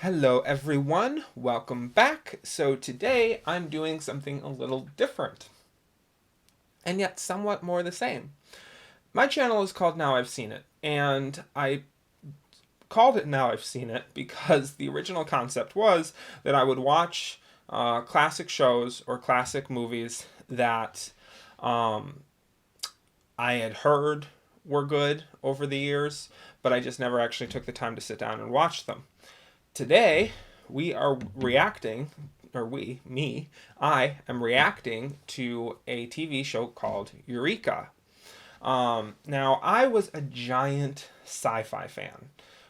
Hello everyone, welcome back. So today I'm doing something a little different, and yet somewhat more the same. My channel is called Now I've Seen It, and I called it Now I've Seen It because the original concept was that I would watch classic shows or classic movies that I had heard were good over the years, but I just never actually took the time to sit down and watch them. Today, we are reacting, or I am reacting to a TV show called Eureka. Now, I was a giant sci-fi fan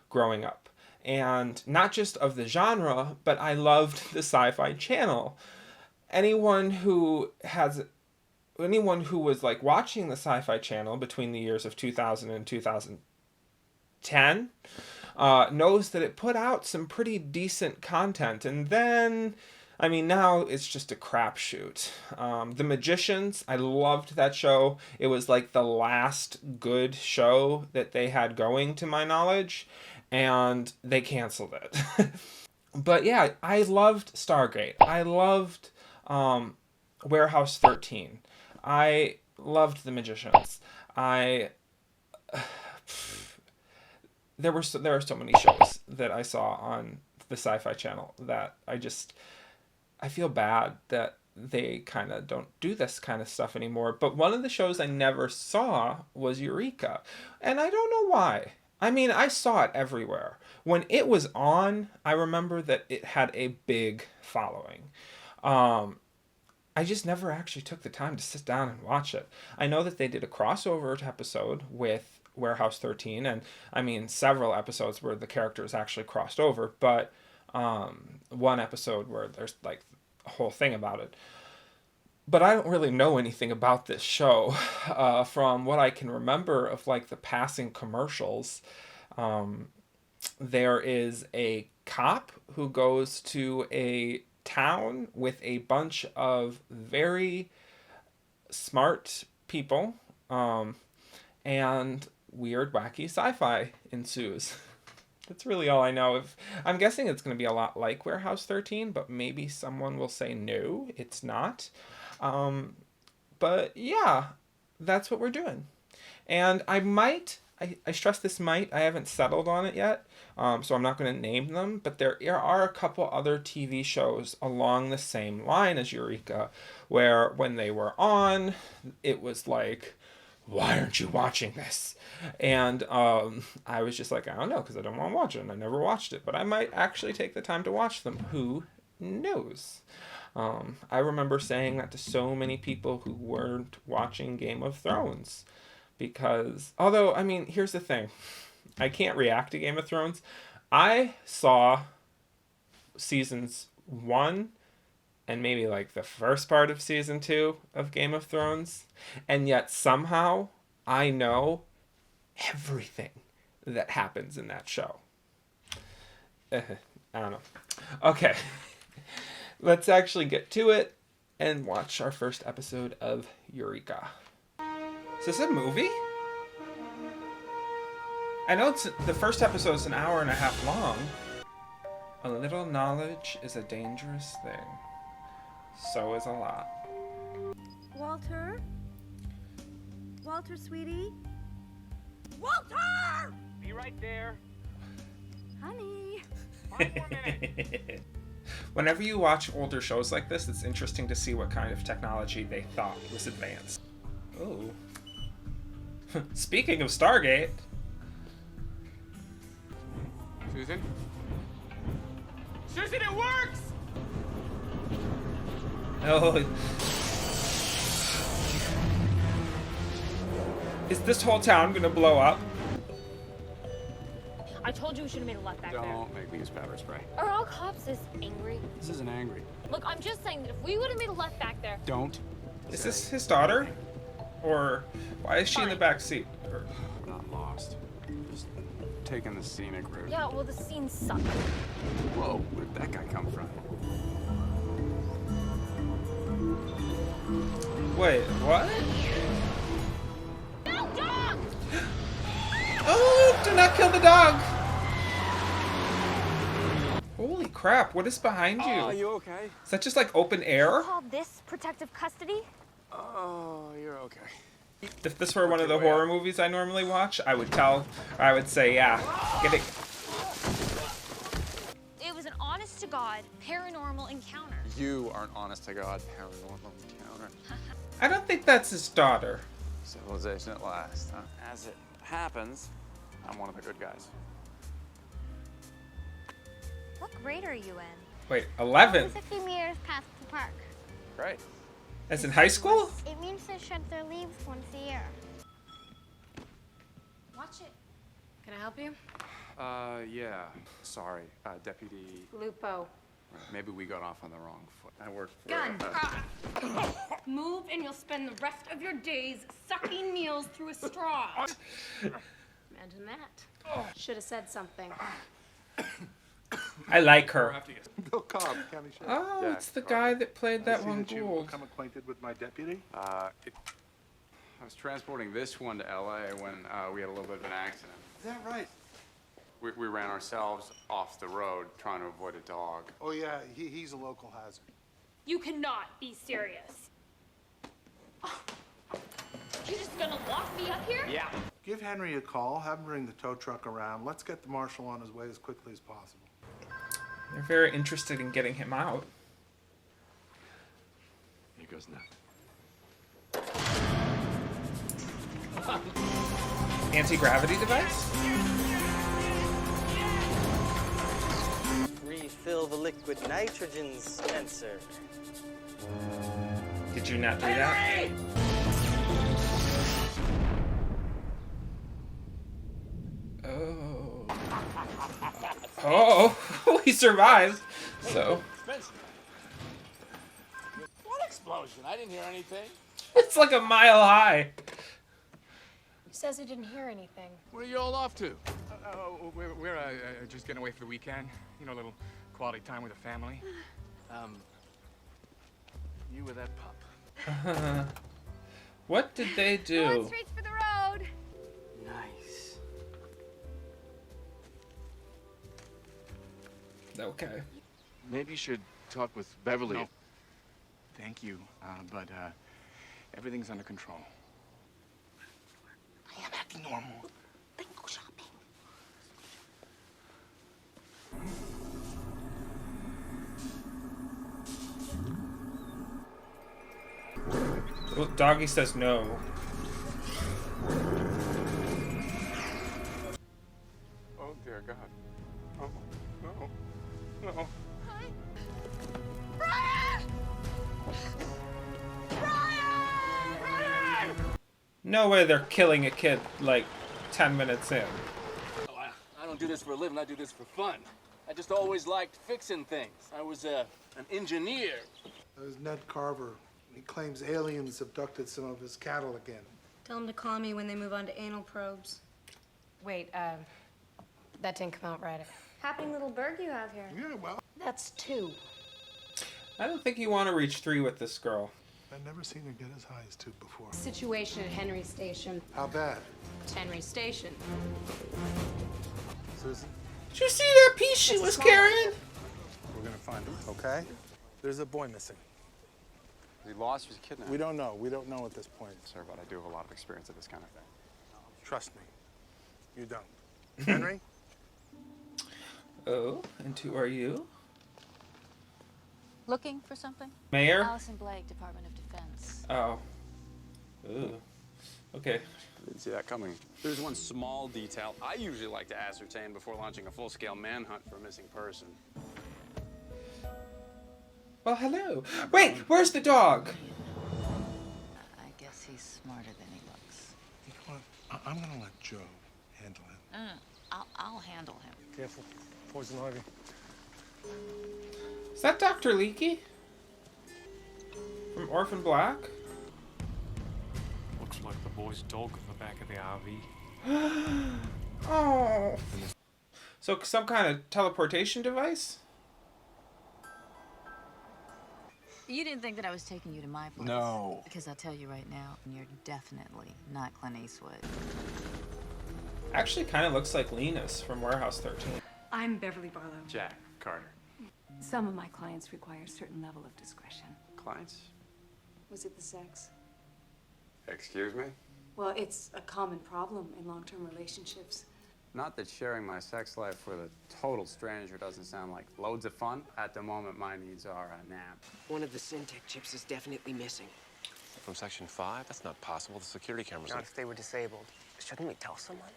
growing up, and not just of the genre, but I loved the Sci-Fi Channel. Anyone who has anyone who was like watching the Sci-Fi Channel between the years of 2000 and 2010 knows that it put out some pretty decent content. And then, I mean, now it's just a crapshoot. The Magicians, I loved that show. It was like the last good show that they had going, to my knowledge, and they canceled it. But yeah, I loved Stargate. I loved Warehouse 13. I loved The Magicians. There are so many shows that I saw on the Sci-Fi Channel that I feel bad that they kind of don't do this kind of stuff anymore. But one of the shows I never saw was Eureka, and I don't know why. I mean, I saw it everywhere. When it was on, I remember that it had a big following. I just never actually took the time to sit down and watch it. I know that they did a crossover episode with Warehouse 13, and I mean several episodes where the characters actually crossed over, but one episode where there's like a whole thing about it. But I don't really know anything about this show. From what I can remember of like the passing commercials, there is a cop who goes to a town with a bunch of very smart people, and weird, wacky sci-fi ensues. That's really all I know. I'm guessing it's going to be a lot like Warehouse 13, but maybe someone will say no, it's not. But yeah, that's what we're doing. And I stress this might, I haven't settled on it yet, so I'm not going to name them, but there are a couple other TV shows along the same line as Eureka, where when they were on, it was like, why aren't you watching this? And I was just like, I don't know, because I don't want to watch it, and I never watched it, but I might actually take the time to watch them. Who knows? I remember saying that to so many people who weren't watching Game of Thrones. Because, although, I mean, here's the thing. I can't react to Game of Thrones. I saw seasons 1 and maybe like the first part of season 2 of Game of Thrones, and yet somehow I know everything that happens in that show. I don't know. Okay. Let's actually get to it and watch our first episode of Eureka. Is this a movie? I know the first episode is an hour and a half long. A little knowledge is a dangerous thing. So is a lot. Walter? Walter, sweetie? Walter! Be right there. Honey. 5 more minutes. Whenever you watch older shows like this, it's interesting to see what kind of technology they thought was advanced. Oh. Speaking of Stargate. Susan? Susan, it works! Oh. Is this whole town gonna blow up? I told you we should have made a left back there. Don't make me use pepper spray. Are all cops this angry? This isn't angry. Look, I'm just saying that if we would have made a left back there. Don't. Is this his daughter? Or why is she in the back seat? Or... We're not lost. Just taking the scenic route. Yeah, well, the scene sucked. Whoa, where'd that guy come from? Wait, what? No, dog! Oh, do not kill the dog! crap, what is behind you? Oh, you okay? Is that just like open air? Call this protective custody? Oh, you're okay. If this were one of the horror movies I normally watch, I would say, yeah, get it. It was an honest to God paranormal encounter. You are an honest-to-God paranormal encounter. I don't think that's his daughter. Civilization at last, huh? As it happens, I'm one of the good guys. What grade are you in? Wait, 11? It's a few meters past the park. Great. As in high school? It means they shed their leaves once a year. Watch it. Can I help you? Yeah. Sorry, Deputy. Lupo. Maybe we got off on the wrong foot. I work for. Gun. Move and you'll spend the rest of your days sucking meals through a straw. Imagine that. Should have said something. I like her. Bill Cobb, County Sheriff. Oh, Yeah, it's the Carter. guy that played I that see one that you've Gould. become acquainted with my deputy. I was transporting this one to L.A. when we had a little bit of an accident. Is that right? We ran ourselves off the road trying to avoid a dog. Oh, yeah, he's a local hazard. You cannot be serious. You're just gonna lock me up here? Yeah. Give Henry a call, have him bring the tow truck around. Let's get the marshal on his way as quickly as possible. They're very interested in getting him out. Here goes nothing. Anti-gravity device? Refill the liquid nitrogen dispenser. Did you not do that? Oh. Oh, he survived. So. What explosion? I didn't hear anything. It's like a mile high. He says he didn't hear anything. Where are you all off to? We're just getting away for the weekend. You know, a little quality time with the family. You with that pup. What did they Going do? straight for the road. Nice. Okay. Maybe you should talk with Beverly. No. Thank you, but everything's under control. I am acting normal. Then go shopping. Well, Doggy says no. Oh, dear God. Oh, no. No. No way they're killing a kid like 10 minutes in. Oh, I don't do this for a living. I do this for fun. I just always liked fixing things. I was an engineer. That was Ned Carver. He claims aliens abducted some of his cattle again. Tell him to call me when they move on to anal probes. Wait, that didn't come out right. Happening little bird you have here. Yeah, well, That's 2. I don't think you want to reach 3 with this girl. I've never seen her get as high as 2 before. Situation at Henry Station. How bad? It's Henry Station. Susan, Did you see that piece she was carrying? we're gonna find him, okay? There's a boy missing. Was he lost? Was he kidnapped? We don't know. We don't know at this point. Sir, but I do have a lot of experience at this kind of thing. Trust me. You don't. Henry? Oh, and who are you? Looking for something? Mayor? Allison Blake, Department of Defense. Oh. Ooh. Okay. Didn't see that coming. There's one small detail I usually like to ascertain before launching a full-scale manhunt for a missing person. Well, hello. Wait, where's the dog? I guess he's smarter than he looks. You know what? I'm gonna let Joe handle him. I'll handle him. Careful. Poison ivy. Is that Dr. Leakey? From Orphan Black? Looks like the boy's dog in the back of the RV. Oh. So some kind of teleportation device? You didn't think that I was taking you to my place? No. Because I'll tell you right now, you're definitely not Clint Eastwood. Actually kind of looks like Linus from Warehouse 13. I'm Beverly Barlow. Jack Carter. Some of my clients require a certain level of discretion. Clients? Was it the sex? Excuse me? Well, it's a common problem in long-term relationships. Not that sharing my sex life with a total stranger doesn't sound like loads of fun. At the moment, my needs are a nap. One of the Syntec chips is definitely missing. From Section 5? That's not possible. The security cameras Not are... if they were disabled. Shouldn't we tell someone?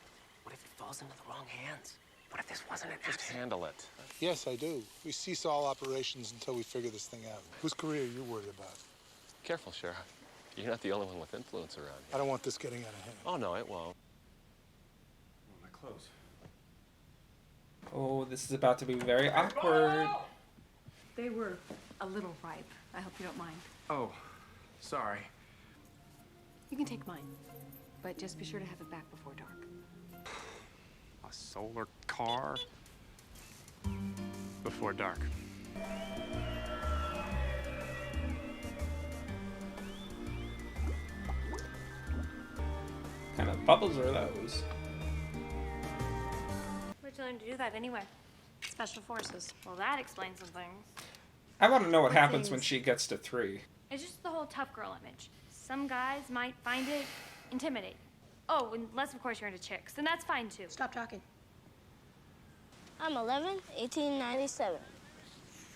What if it falls into the wrong hands? What if this wasn't an Just accident? handle it. Yes, I do. We cease all operations until we figure this thing out. Whose career are you worried about? Careful, Sheriff. You're not the only one with influence around here. I don't want this getting out of hand. Oh, no, it won't. My clothes. Oh, this is about to be very awkward. They were a little ripe. I hope you don't mind. Oh, sorry. You can take mine, but just be sure to have it back before dark. A solar car? Before dark. What kind of bubbles are those? Where'd you learn to do that anyway? Special forces. Well, that explains some things. I want to know what happens when she gets to 3. It's just the whole tough girl image. Some guys might find it intimidating. Oh, unless of course you're into chicks, and that's fine too. Stop talking. I'm 11, 1897.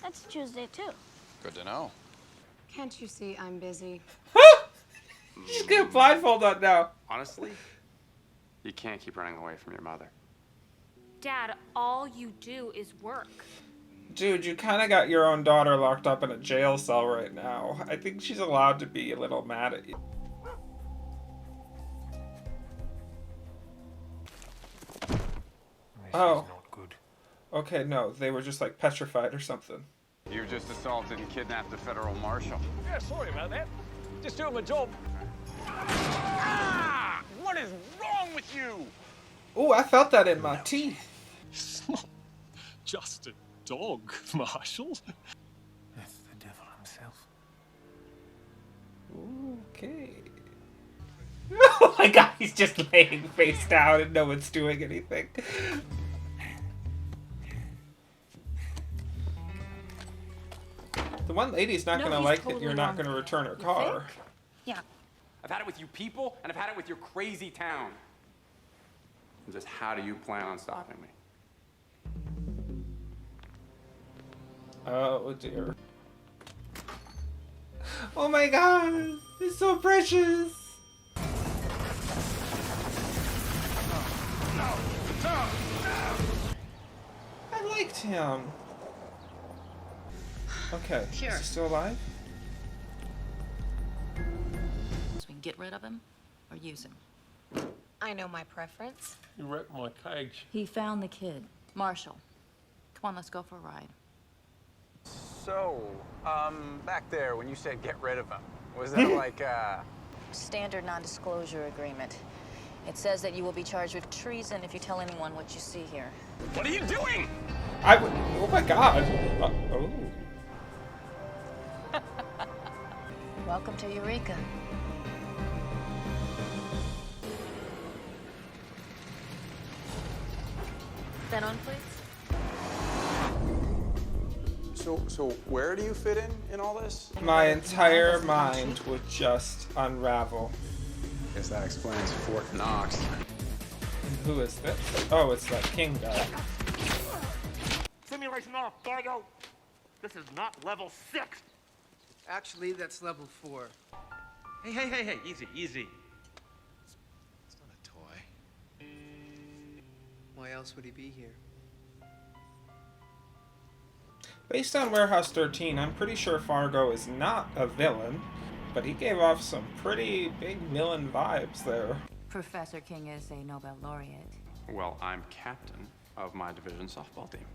That's Tuesday, too. Good to know. Can't you see I'm busy? She's getting blindfold on now. Honestly, you can't keep running away from your mother. Dad, all you do is work. Dude, you kind of got your own daughter locked up in a jail cell right now. I think she's allowed to be a little mad at you. Oh. Not good. Okay, no, they were just like petrified or something. You just assaulted and kidnapped a federal marshal. Yeah, sorry about that. Just doing my job. Ah! What is wrong with you? Oh, I felt that in my teeth. It's not just a dog, Marshal. That's the devil himself. Okay. Oh my god, he's just laying face down and no one's doing anything. The one lady's not gonna like that you're not gonna return her car. Yeah. I've had it with you people, and I've had it with your crazy town. And just how do you plan on stopping me? Oh dear. Oh my god, it's so precious. I liked him. Okay, Sure. is he still alive? So we can get rid of him or use him. I know my preference. You wrecked my cage. He found the kid. Marshall. Come on, let's go for a ride. So, back there, when you said get rid of him, was that like, Standard non-disclosure agreement. It says that you will be charged with treason if you tell anyone what you see here. What are you doing? I would. Oh my god. Oh. Welcome to Eureka. That on, please. So where do you fit in all this? My entire mind would just unravel. Guess that explains Fort Knox. And who is this? Oh, it's that king guy. Simulation off, Fargo. This is not level 6. Actually, that's level 4. Hey, easy, easy. It's not a toy. Why else would he be here? Based on Warehouse 13, I'm pretty sure Fargo is not a villain, but he gave off some pretty big villain vibes there. Professor King is a Nobel laureate. Well, I'm captain of my division softball team.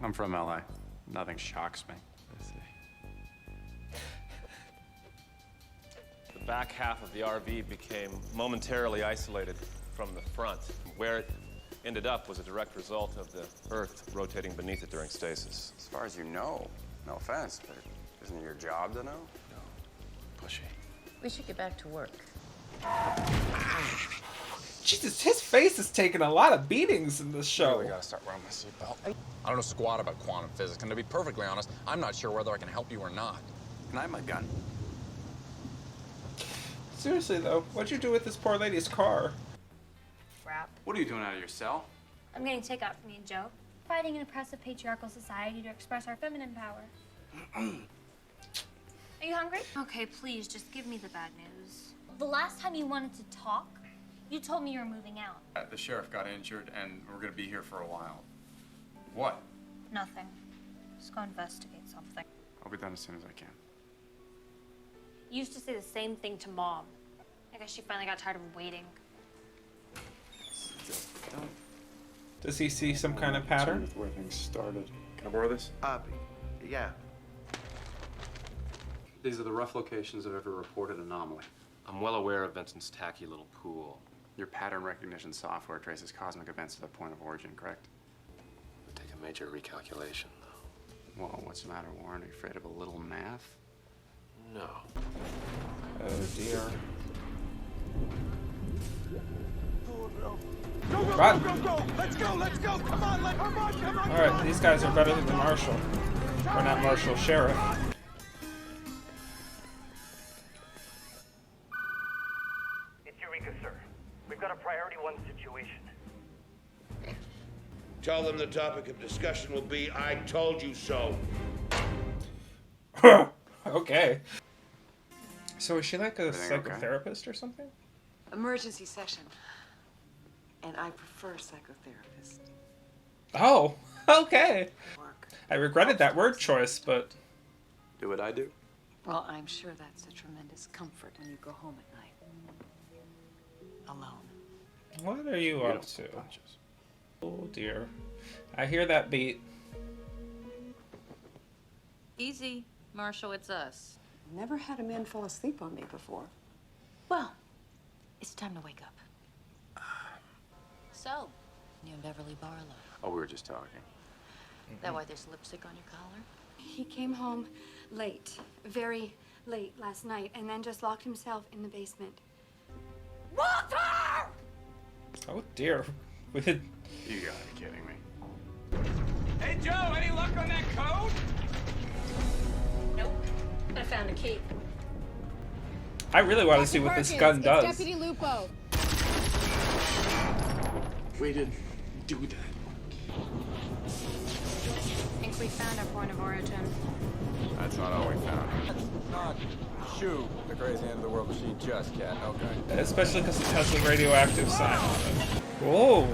I'm from LA. Nothing shocks me. The back half of the RV became momentarily isolated from the front. Where it ended up was a direct result of the Earth rotating beneath it during stasis. As far as you know, no offense, but isn't it your job to know? Pushy. We should get back to work. Jesus, his face is taking a lot of beatings in this show. Really gotta start wearing my seatbelt. I don't know squat about quantum physics, and to be perfectly honest, I'm not sure whether I can help you or not. Can I have my gun? Seriously though, what'd you do with this poor lady's car? Crap. What are you doing out of your cell? I'm getting takeout from me and Joe. Fighting an oppressive patriarchal society to express our feminine power. Are you hungry? Okay, please, just give me the bad news. The last time you wanted to talk, you told me you were moving out. The sheriff got injured, and we're gonna be here for a while. What? Nothing. Just go investigate something. I'll be done as soon as I can. You used to say the same thing to Mom. I guess she finally got tired of waiting. Does he see some kind of pattern? Where things started. Can I borrow this? Yeah. These are the rough locations of every reported anomaly. I'm well aware of Vincent's tacky little pool. Your pattern recognition software traces cosmic events to their point of origin, correct? It would take a major recalculation, though. Well, what's the matter, Warren? Are you afraid of a little math? No. Oh dear. Go, go, Run. go, go, go! Let's go, let's go! Come on, come on, come on! Alright, these guys are better than the Marshal. Or not Marshal, Sheriff. It's Eureka, sir. We've got a priority 1 situation. Tell them the topic of discussion will be, I told you so. Okay. So is she like a Everything okay? psychotherapist or something? Emergency session. And I prefer psychotherapist. Oh, okay. I regretted that word choice, but... Do what I do? Well, I'm sure that's a tremendous comfort when you go home at night. Alone. What are you up to? Oh dear. I hear that beat. Easy, Marshall, it's us. Never had a man fall asleep on me before. Well, it's time to wake up. So, you and Beverly Barlow. Oh, we were just talking. That why there's lipstick on your collar? He came home late, very late last night, and then just locked himself in the basement. Walter! Oh dear. We did... You gotta be kidding me. Hey, Joe, any luck on that code? Nope. I found a key. I really want to see what this gun does. Deputy Lupo. We didn't do that. I think we found our point of origin. That's not all we found. Let's not shoot the crazy end of the world machine just yet, okay? Especially because it has the radioactive sign on it. Whoa.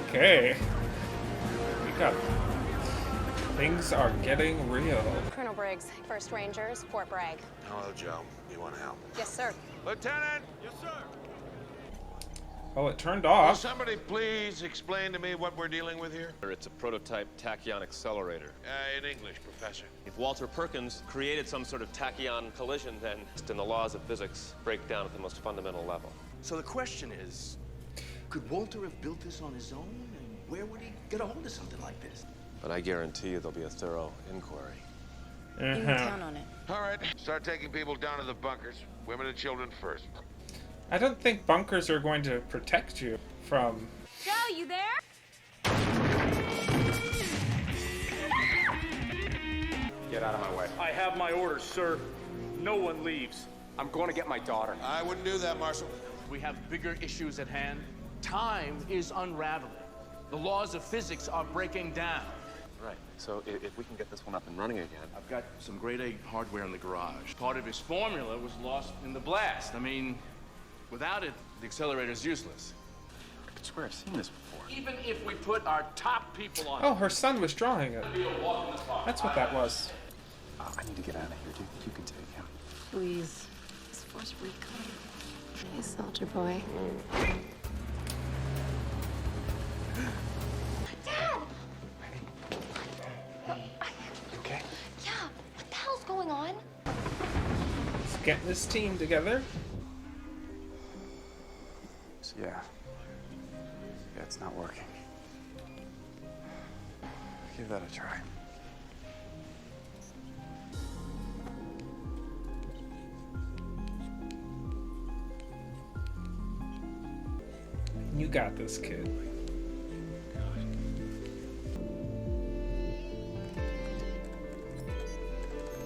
Okay. We got... Things are getting real. Colonel Briggs, 1st Rangers, Fort Bragg. Hello, Joe. You want to help? Yes, sir. Lieutenant! Yes, sir. Oh, it turned Will off. somebody please explain to me what we're dealing with here? It's a prototype tachyon accelerator. In English, Professor. If Walter Perkins created some sort of tachyon collision, then the laws of physics break down at the most fundamental level. So the question is, could Walter have built this on his own? And where would he get a hold of something like this? But I guarantee you there'll be a thorough inquiry. You can count on it. All right, start taking people down to the bunkers. Women and children first. I don't think bunkers are going to protect you from... Joe, you there? Get out of my way. I have my orders, sir. No one leaves. I'm going to get my daughter. I wouldn't do that, Marshal. We have bigger issues at hand. Time is unraveling. The laws of physics are breaking down. Right. So if we can get this one up and running again... I've got some grade A hardware in the garage. Part of his formula was lost in the blast. I mean, without it, the accelerator's useless. I could swear I've seen this before. Even if we put our top people on Oh, her son was drawing it. That's what that was. I need to get out of here. Do you think you can take him? Please. This force recon. Hey, soldier boy. Dad! You okay? Yeah, what the hell's going on? Let's get this team together. So, yeah, it's not working. Give that a try. You got this, kid.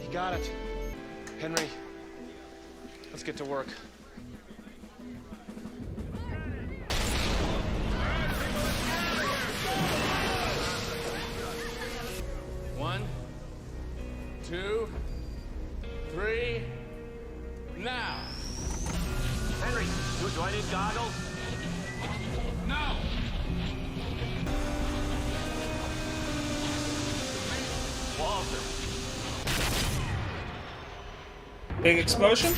You got it. Henry, let's get to work. One, two, three, now. Henry, do I need goggles? No! Walter. Big explosion?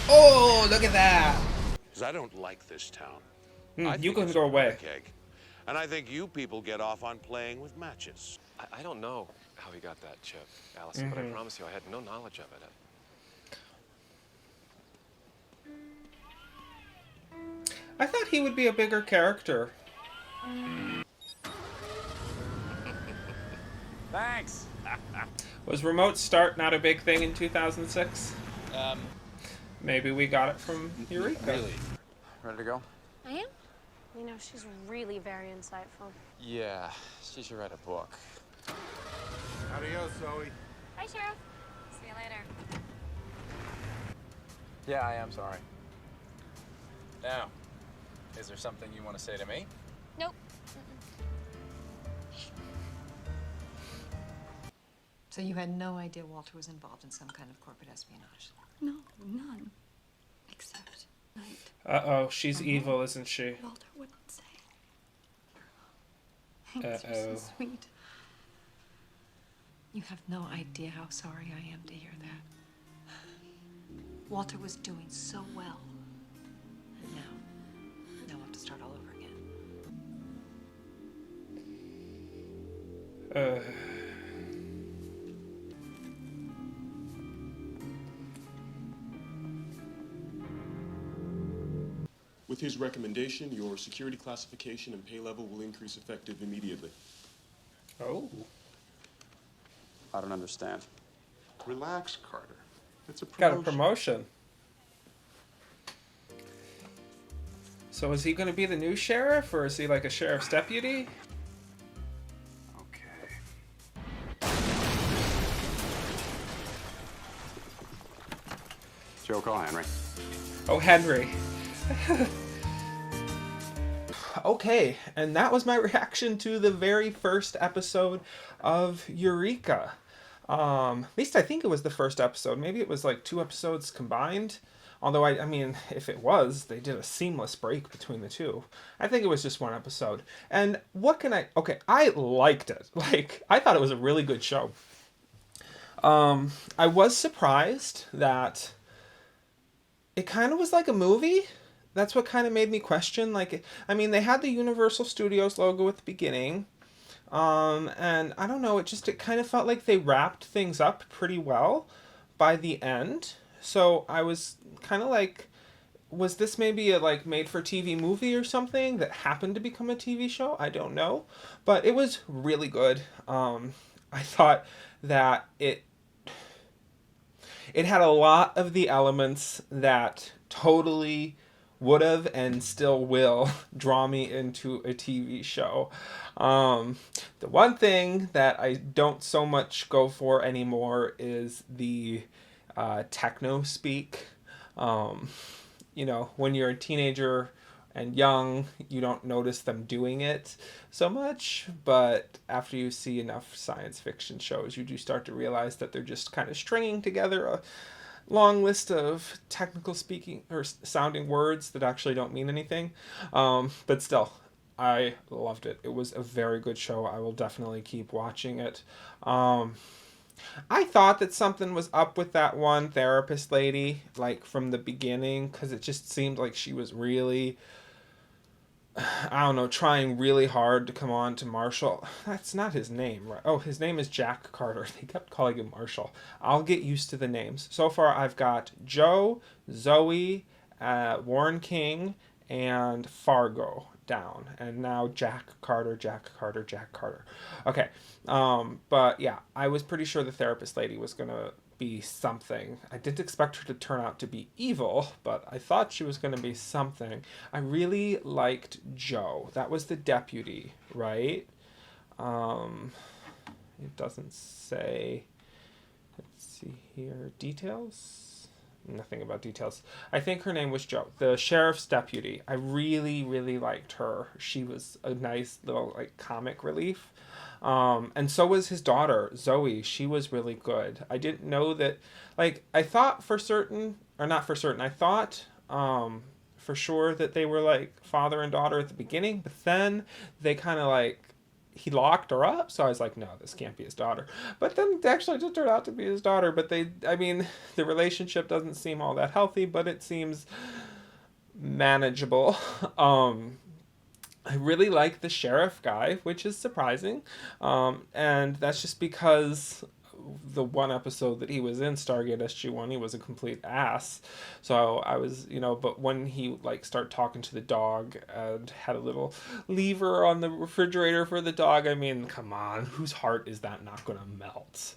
Oh, look at that! Because I don't like this town. You can go away. And I think you people get off on playing with matches. I don't know how he got that chip, Allison, but I promise you I had no knowledge of it. I thought he would be a bigger character. Thanks. Was remote start not a big thing in 2006? Maybe we got it from Eureka. Really? Ready to go? I am? You know, she's really very insightful. Yeah, she should write a book. Adios, Zoe. Bye, Sheriff. See you later. Yeah, I am sorry. Now, is there something you want to say to me? Nope. So you had no idea Walter was involved in some kind of corporate espionage? No, none. Except night. Uh-oh, she's evil, isn't she? Walter wouldn't say. Thanks, you're so sweet. You have no idea how sorry I am to hear that. Walter was doing so well. And now we'll have to start all over again. With his recommendation, your security classification and pay level will increase effective immediately. Oh. I don't understand. Relax, Carter. It's a Got promotion. a promotion. So is he going to be the new sheriff, or is he like a sheriff's deputy? Joe, call Henry. Oh, Henry. Okay, and that was my reaction to the very first episode of Eureka. At least I think it was the first episode. Maybe it was like 2 episodes combined. Although, I mean, if it was, they did a seamless break between the 2. I think it was just 1 episode. And what can I... Okay, I liked it. Like, I thought it was a really good show. I was surprised that it kind of was like a movie. That's what kind of made me question. Like, I mean, they had the Universal Studios logo at the beginning. And I don't know, it kind of felt like they wrapped things up pretty well by the end. So I was kind of like, was this maybe a like made-for-TV movie or something that happened to become a TV show? I don't know. But it was really good. I thought that it had a lot of the elements that totally would have and still will draw me into a TV show. The one thing that I don't so much go for anymore is the techno speak. You know, when you're a teenager and young, you don't notice them doing it so much, but after you see enough science fiction shows, you do start to realize that they're just kind of stringing together a long list of technical speaking or sounding words that actually don't mean anything. But still, I loved it. It was a very good show. I will definitely keep watching it. I thought that something was up with that one therapist lady, like from the beginning, because it just seemed like she was really, I don't know, trying really hard to come on to Marshall. That's not his name, right? Oh, his name is Jack Carter. They kept calling him Marshall. I'll get used to the names. So far, I've got Joe, Zoe, Warren King, and Fargo down. And now Jack Carter, Jack Carter, Jack Carter. Okay. But yeah, I was pretty sure the therapist lady was going to be something. I didn't expect her to turn out to be evil, but I thought she was going to be something. I really liked Joe. That was the deputy, right? It doesn't say. Let's see here. Details? Nothing about details. I think her name was Joe, the sheriff's deputy. I really, really liked her. She was a nice little like comic relief. And so was his daughter, Zoe. She was really good. I didn't know that, like, I thought for certain, or not for certain, I thought for sure that they were like father and daughter at the beginning, but then they kind of like, he locked her up, so I was like, no, this can't be his daughter. But then it actually just turned out to be his daughter, but I mean, the relationship doesn't seem all that healthy, but it seems manageable. I really like the sheriff guy, which is surprising, and that's just because the one episode that he was in, Stargate SG-1, he was a complete ass. So I was, but when he like started talking to the dog and had a little lever on the refrigerator for the dog, I mean, come on, whose heart is that not going to melt?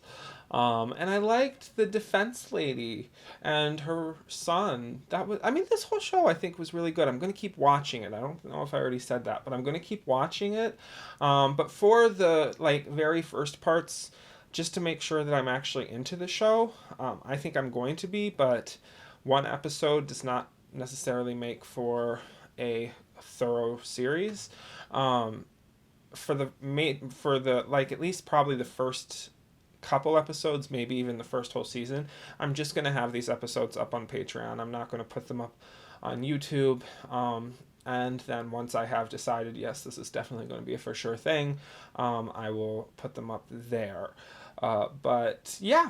And I liked the defense lady and her son. This whole show I think was really good. I'm going to keep watching it. I don't know if I already said that, but I'm going to keep watching it. But for the like very first parts, just to make sure that I'm actually into the show, I think I'm going to be, but one episode does not necessarily make for a thorough series. For the like at least probably the first couple episodes, maybe even the first whole season, I'm just going to have these episodes up on Patreon. I'm not going to put them up on YouTube. And then once I have decided, yes, this is definitely going to be a for sure thing, I will put them up there. But yeah,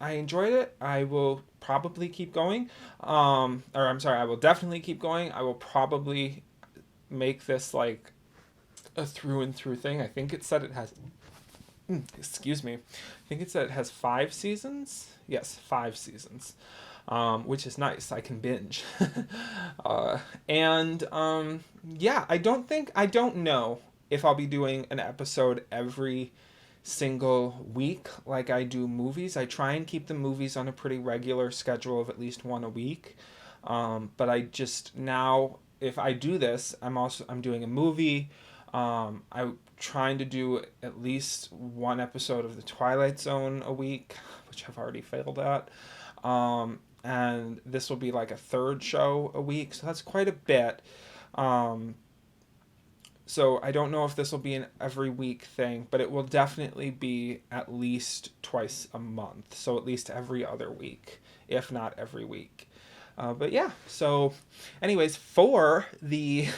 I enjoyed it. I will probably keep going. I will definitely keep going. I will probably make this like a through and through thing. I think it said it has, excuse me. I think it said it has 5 seasons. Yes, 5 seasons. Which is nice. I can binge. Yeah, I don't know if I'll be doing an episode every single week like I do movies. I try and keep the movies on a pretty regular schedule of at least one a week. But I just now, if I do this, I'm doing a movie. I'm trying to do at least one episode of The Twilight Zone a week, which I've already failed at. And this will be like a 3rd show a week, so that's quite a bit. So I don't know if this will be an every week thing, but it will definitely be at least twice a month. So at least every other week, if not every week. But yeah, so anyways, for the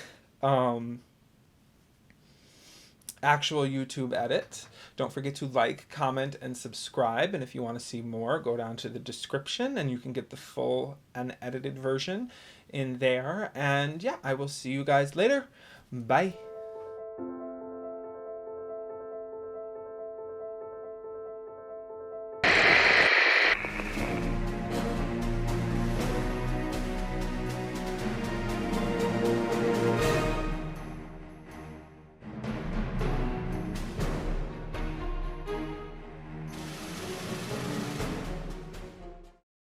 actual YouTube edit, don't forget to like, comment, and subscribe. And if you want to see more, go down to the description and you can get the full unedited version in there. And yeah, I will see you guys later. Bye.